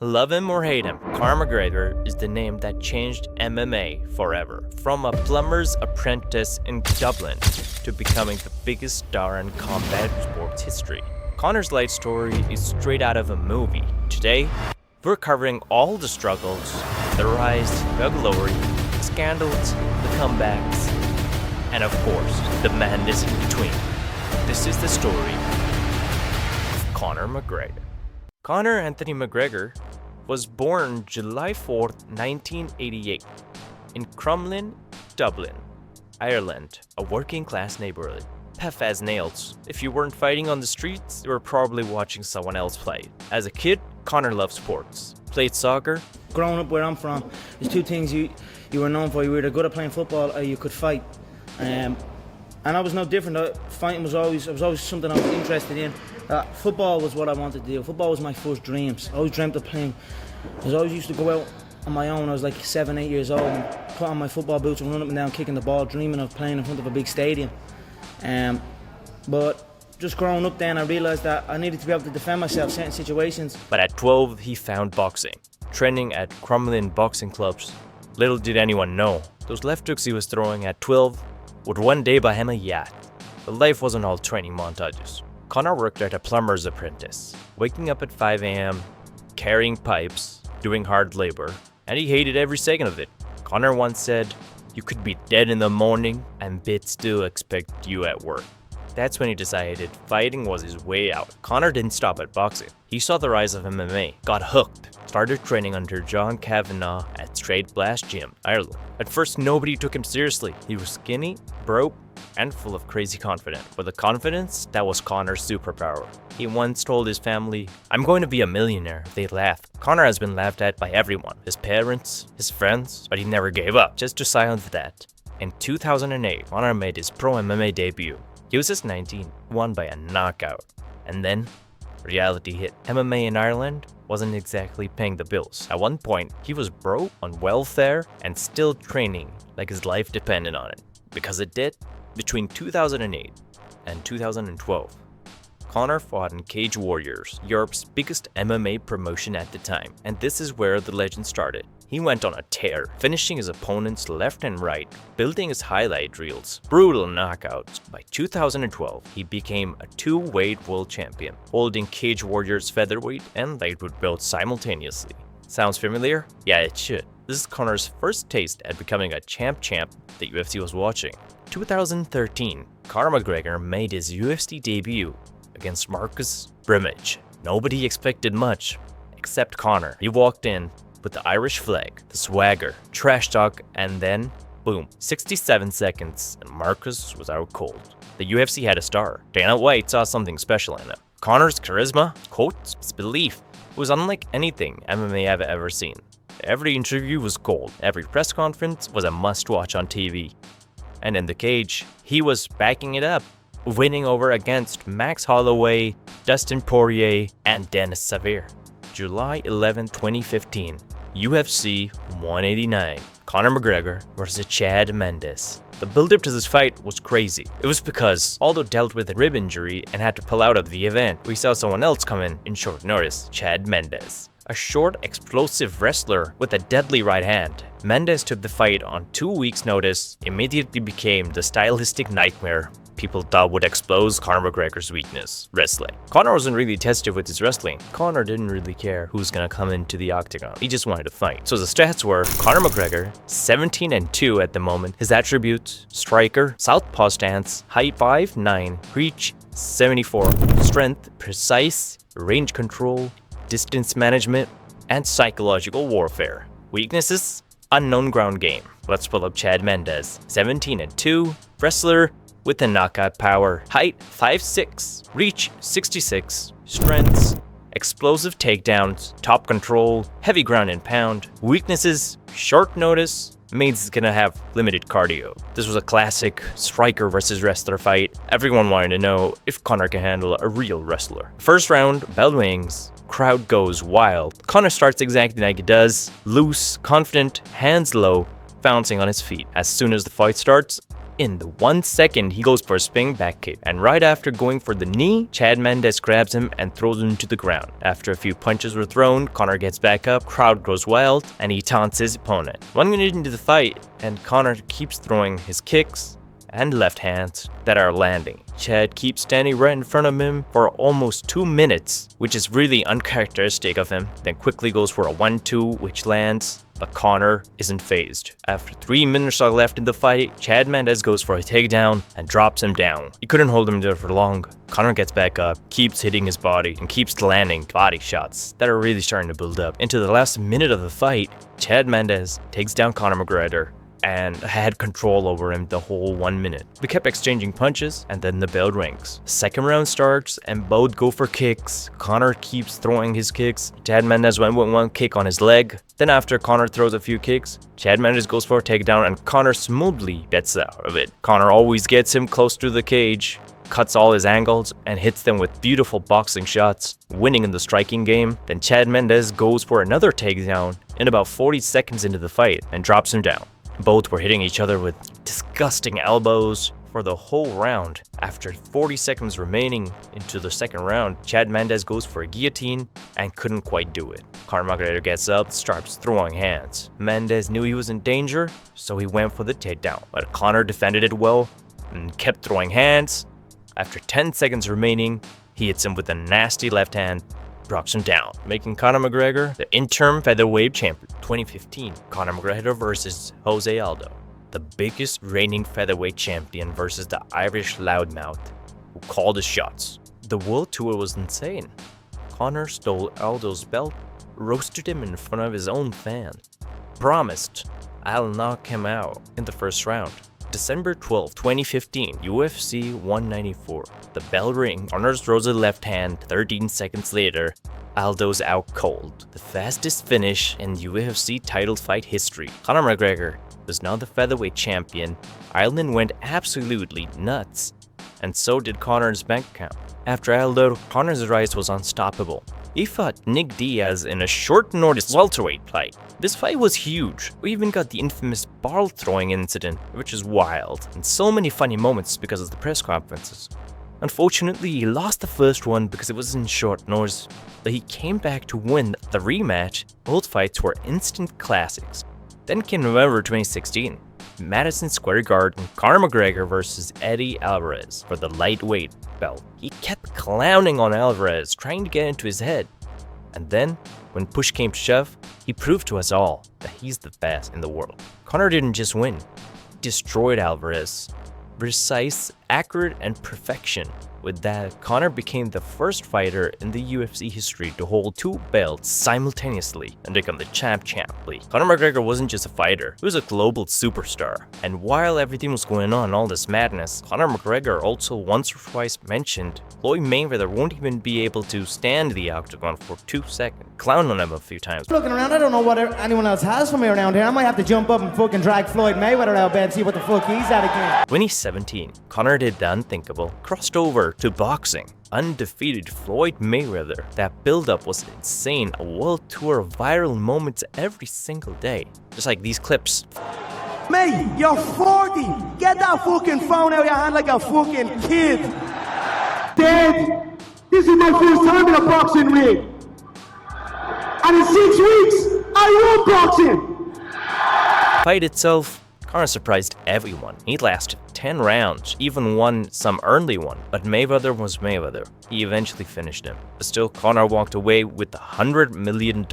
Love him or hate him, Conor McGregor is the name that changed MMA forever. From a plumber's apprentice in Dublin to becoming the biggest star in combat sports history. Conor's life story is straight out of a movie. Today, we're covering all the struggles, the rise, the glory, the scandals, the comebacks, and of course, the madness in between. This is the story of Conor McGregor. Conor Anthony McGregor was born July 4th, 1988, in Crumlin, Dublin, Ireland, a working-class neighborhood. Tough as nails. If you weren't fighting on the streets, you were probably watching someone else play. As a kid, Conor loved sports. Played soccer. Growing up where I'm from, there's two things you were known for. You were either good at playing football or you could fight. And I was no different. Fighting was always something I was interested in. Football was what I wanted to do. Football was my first dreams. I always dreamt of playing. I always used to go out on my own. I was like 7, 8 years old and put on my football boots and run up and down kicking the ball, dreaming of playing in front of a big stadium. But just growing up then, I realised that I needed to be able to defend myself in certain situations. But at 12, he found boxing, training at Crumlin boxing clubs. Little did anyone know, those left hooks he was throwing at 12 would one day buy him a yacht. But life wasn't all training montages. Conor worked at a plumber's apprentice, waking up at 5 a.m., carrying pipes, doing hard labor, and he hated every second of it. Conor once said, "You could be dead in the morning and they'd still expect you at work." That's when he decided fighting was his way out. Conor didn't stop at boxing. He saw the rise of MMA, got hooked, started training under John Kavanagh at Straight Blast Gym, Ireland. At first, nobody took him seriously. He was skinny, broke, and full of crazy confidence. But the confidence, that was Conor's superpower. He once told his family, "I'm going to be a millionaire." They laughed. Conor has been laughed at by everyone, his parents, his friends, but he never gave up. Just to silence that, in 2008, Conor made his pro MMA debut. He was just 19, won by a knockout. And then, reality hit. MMA in Ireland wasn't exactly paying the bills. At one point, he was broke, on welfare, and still training like his life depended on it. Because it did. Between 2008 and 2012, Conor fought in Cage Warriors, Europe's biggest MMA promotion at the time. And this is where the legend started. He went on a tear, finishing his opponents left and right, building his highlight reels, brutal knockouts. By 2012, he became a two-weight world champion, holding Cage Warriors featherweight and lightweight belts simultaneously. Sounds familiar? Yeah, it should. This is Conor's first taste at becoming a champ the UFC was watching. 2013, Conor McGregor made his UFC debut against Marcus Brimage. Nobody expected much, except Conor. He walked in with the Irish flag, the swagger, trash talk, and then, boom, 67 seconds, and Marcus was out cold. The UFC had a star. Dana White saw something special in him. Conor's charisma, quotes, his belief, was unlike anything MMA have ever seen. Every interview was gold. Every press conference was a must-watch on TV. And in the cage, he was backing it up, winning over against Max Holloway, Dustin Poirier, and Dennis Savere. July 11, 2015, UFC 189, Conor McGregor versus Chad Mendes. The build-up to this fight was crazy. It was because, although dealt with a rib injury and had to pull out of the event, we saw someone else come in short notice, Chad Mendes. A short, explosive wrestler with a deadly right hand. Mendes took the fight on 2 weeks' notice, immediately became the stylistic nightmare people thought would expose Conor McGregor's weakness, wrestling. Conor wasn't really tested with his wrestling. Conor didn't really care who's gonna come into the octagon. He just wanted to fight. So the stats were, Conor McGregor, 17-2 at the moment. His attributes, striker, southpaw stance, height 5'9", reach 74, strength, precise, range control, distance management, and psychological warfare. Weaknesses, unknown ground game. Let's pull up Chad Mendes, 17-2, wrestler with a knockout power, height 5'6", reach 66, strengths, explosive takedowns, top control, heavy ground and pound. Weaknesses, short notice, means he's gonna have limited cardio. This was a classic striker versus wrestler fight. Everyone wanted to know if Conor can handle a real wrestler. First round, bell rings, crowd goes wild. Conor starts exactly like he does, loose, confident, hands low, bouncing on his feet. As soon as the fight starts, In the 1 second, he goes for a spinning back kick, and right after going for the knee, Chad Mendes grabs him and throws him to the ground. After a few punches were thrown, Conor gets back up, crowd goes wild, and he taunts his opponent. 1 minute into the fight, and Conor keeps throwing his kicks and left hands that are landing. Chad keeps standing right in front of him for almost 2 minutes, which is really uncharacteristic of him, then quickly goes for a 1-2 which lands, but Conor isn't phased. After 3 minutes are left in the fight, Chad Mendes goes for a takedown and drops him down. He couldn't hold him there for long. Conor gets back up, keeps hitting his body, and keeps landing body shots that are really starting to build up. Into the last minute of the fight, Chad Mendes takes down Conor McGregor and had control over him the whole 1 minute. We kept exchanging punches, and then the bell rings. Second round starts, and both go for kicks. Conor keeps throwing his kicks. Chad Mendes went with 1 kick on his leg. Then after Conor throws a few kicks, Chad Mendes goes for a takedown, and Conor smoothly gets out of it. Conor always gets him close to the cage, cuts all his angles, and hits them with beautiful boxing shots, winning in the striking game. Then Chad Mendes goes for another takedown in about 40 seconds into the fight and drops him down. Both were hitting each other with disgusting elbows for the whole round. After 40 seconds remaining into the second round, Chad Mendes goes for a guillotine and couldn't quite do it. Conor McGregor gets up, starts throwing hands. Mendes knew he was in danger, so he went for the takedown, but Conor defended it well and kept throwing hands. After 10 seconds remaining, he hits him with a nasty left hand, drops him down, making Conor McGregor the interim featherweight champion. 2015, Conor McGregor versus Jose Aldo, the biggest reigning featherweight champion versus the Irish loudmouth who called his shots. The world tour was insane. Conor stole Aldo's belt, roasted him in front of his own fan, promised, "I'll knock him out" in the first round. December 12, 2015, UFC 194. The bell ring. Conor throws a left hand. 13 seconds later, Aldo's out cold. The fastest finish in UFC title fight history. Conor McGregor was now the featherweight champion. Ireland went absolutely nuts, and so did Conor's bank account. After Aldo, Conor's rise was unstoppable. He fought Nick Diaz in a short notice welterweight fight. This fight was huge. We even got the infamous ball throwing incident, which is wild, and so many funny moments because of the press conferences. Unfortunately, he lost the first one because it was in short notice, but he came back to win the rematch. Both fights were instant classics. Then came November 2016. Madison Square Garden, Conor McGregor versus Eddie Alvarez for the lightweight belt. He kept clowning on Alvarez, trying to get into his head. And then, when push came to shove, he proved to us all that he's the best in the world. Conor didn't just win, he destroyed Alvarez. Precise, accurate, and perfection. With that, Conor became the first fighter in the UFC history to hold 2 belts simultaneously and become the champ. Conor McGregor wasn't just a fighter, he was a global superstar. And while everything was going on, all this madness, Conor McGregor also once or twice mentioned Floyd Mayweather won't even be able to stand the octagon for 2 seconds. Clown on him a few times. Looking around, I don't know what anyone else has for me around here. I might have to jump up and fucking drag Floyd Mayweather out bed and see what the fuck he's at again. 2017, Conor did the unthinkable, crossed over to boxing. Undefeated Floyd Mayweather. That build-up was insane. A world tour of viral moments every single day. Just like these clips. Mate, you're 40. Get that fucking phone out of your hand like a fucking kid. Dad, this is my first time in a boxing ring. And in 6 weeks, I won boxing. Fight itself, Conor surprised everyone. He lasted 10 rounds, even won some early one, but Mayweather was Mayweather. He eventually finished him. But still, Conor walked away with $100 million,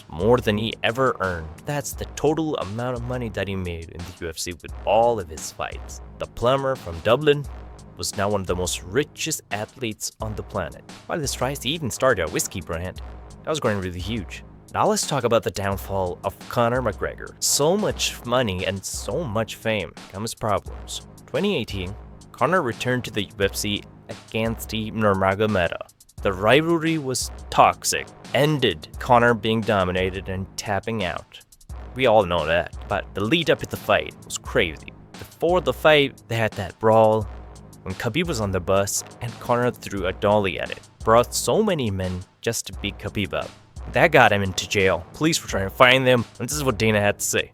more than he ever earned. That's the total amount of money that he made in the UFC with all of his fights. The plumber from Dublin was now one of the most richest athletes on the planet. While this rise, he even started a whiskey brand. That was growing really huge. Now let's talk about the downfall of Conor McGregor. So much money and so much fame comes problems. 2018, Conor returned to the UFC against Nurmagomedov. The rivalry was toxic, ended Conor being dominated and tapping out. We all know that, but the lead up to the fight was crazy. Before the fight, they had that brawl when Khabib was on the bus and Conor threw a dolly at it. Brought so many men just to beat Khabib up. That got him into jail. Police were trying to find them, and this is what Dana had to say.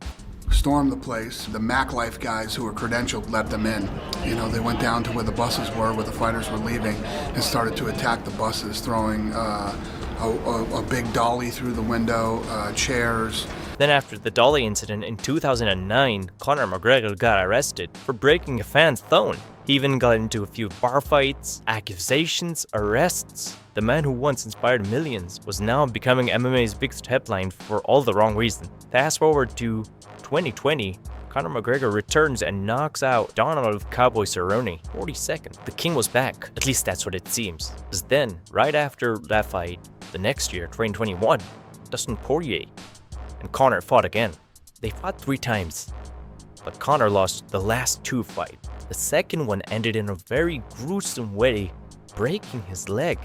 stormed the place. The Mac Life guys who were credentialed let them in. You know, they went down to where the buses were, where the fighters were leaving, and started to attack the buses, throwing a big dolly through the window, chairs. Then after the dolly incident in 2009, Conor McGregor got arrested for breaking a fan's phone. He even got into a few bar fights, accusations, arrests. The man who once inspired millions was now becoming MMA's biggest headline for all the wrong reasons. Fast forward to 2020, Conor McGregor returns and knocks out Donald Cowboy Cerrone, 42nd. The king was back, at least that's what it seems. Because then, right after that fight, the next year, 2021, Dustin Poirier and Conor fought again. They fought 3 times, but Conor lost the last 2 fights. The second one ended in a very gruesome way, breaking his leg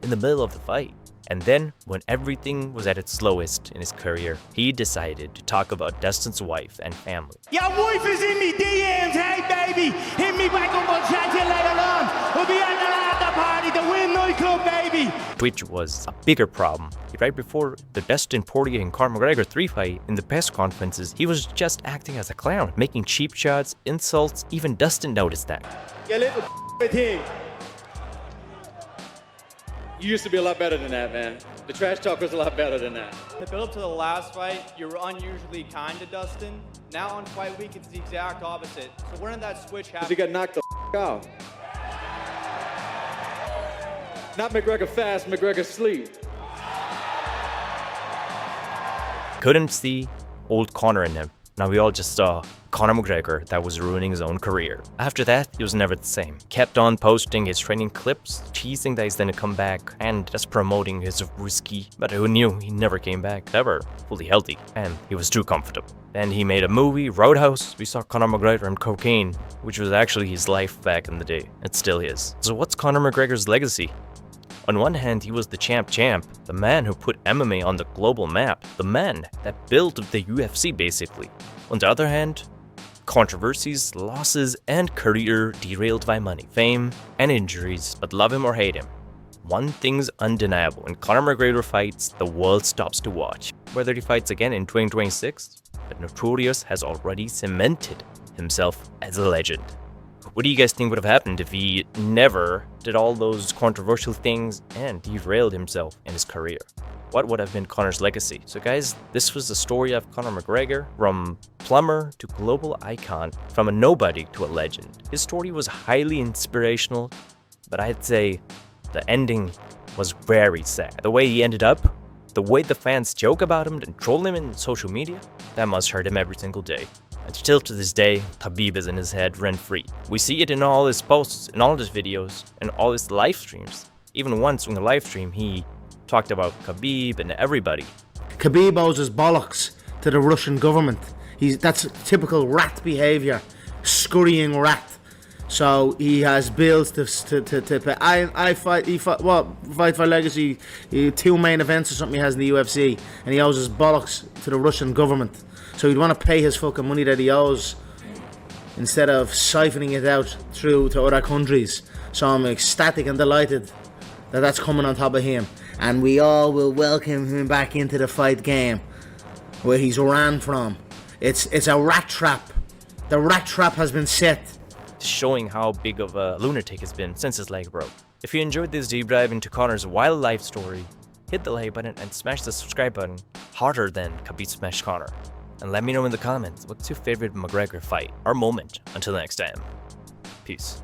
in the middle of the fight. And then, when everything was at its lowest in his career, he decided to talk about Dustin's wife and family. Your wife is in me DMs, hey baby, hit me back up, we'll chat to you later on. We'll be at the after party, the Win nightclub, baby. Which was a bigger problem. Right before the Dustin Poirier and Conor McGregor 3 fight, in the press conferences, he was just acting as a clown, making cheap shots, insults. Even Dustin noticed that. You little thing. You used to be a lot better than that, man. The trash talk was a lot better than that. The build up to the last fight, you were unusually kind to Dustin. Now on fight week, it's the exact opposite. So when did that switch happen? He got knocked the out. Not McGregor fast, McGregor sleep. Couldn't see old Conor in him. Now we all just saw Conor McGregor that was ruining his own career. After that, he was never the same. Kept on posting his training clips, teasing that he's gonna come back, and just promoting his whiskey. But who knew he never came back, ever fully healthy, and he was too comfortable. Then he made a movie, Roadhouse. We saw Conor McGregor and cocaine, which was actually his life back in the day. It still is. So what's Conor McGregor's legacy? On one hand, he was the champ, the man who put MMA on the global map, the man that built the UFC basically. On the other hand, controversies, losses, and career derailed by money, fame, and injuries, but love him or hate him. One thing's undeniable, when Conor McGregor fights, the world stops to watch. Whether he fights again in 2026, but Notorious has already cemented himself as a legend. What do you guys think would have happened if he never did all those controversial things and derailed himself in his career? What would have been Conor's legacy? So guys, this was the story of Conor McGregor, from plumber to global icon, from a nobody to a legend. His story was highly inspirational, but I'd say the ending was very sad. The way he ended up, the way the fans joke about him and troll him in social media, that must hurt him every single day. And still to this day, Khabib is in his head rent-free. We see it in all his posts, in all his videos, and all his live streams. Even once in the live stream, he talked about Khabib and everybody. Khabib owes his bollocks to the Russian government. That's typical rat behaviour, scurrying rat. So he has bills to pay. I fight for legacy, 2 main events or something he has in the UFC, and he owes his bollocks to the Russian government. So he'd want to pay his fucking money that he owes instead of siphoning it out through to other countries. So I'm ecstatic and delighted that that's coming on top of him. And we all will welcome him back into the fight game where he's ran from. It's a rat trap. The rat trap has been set. Showing how big of a lunatic he's been since his leg broke. If you enjoyed this deep dive into Conor's wild life story, hit the like button and smash the subscribe button harder than Khabib smashed Conor. And let me know in the comments, what's your favorite McGregor fight or moment? Until next time, peace.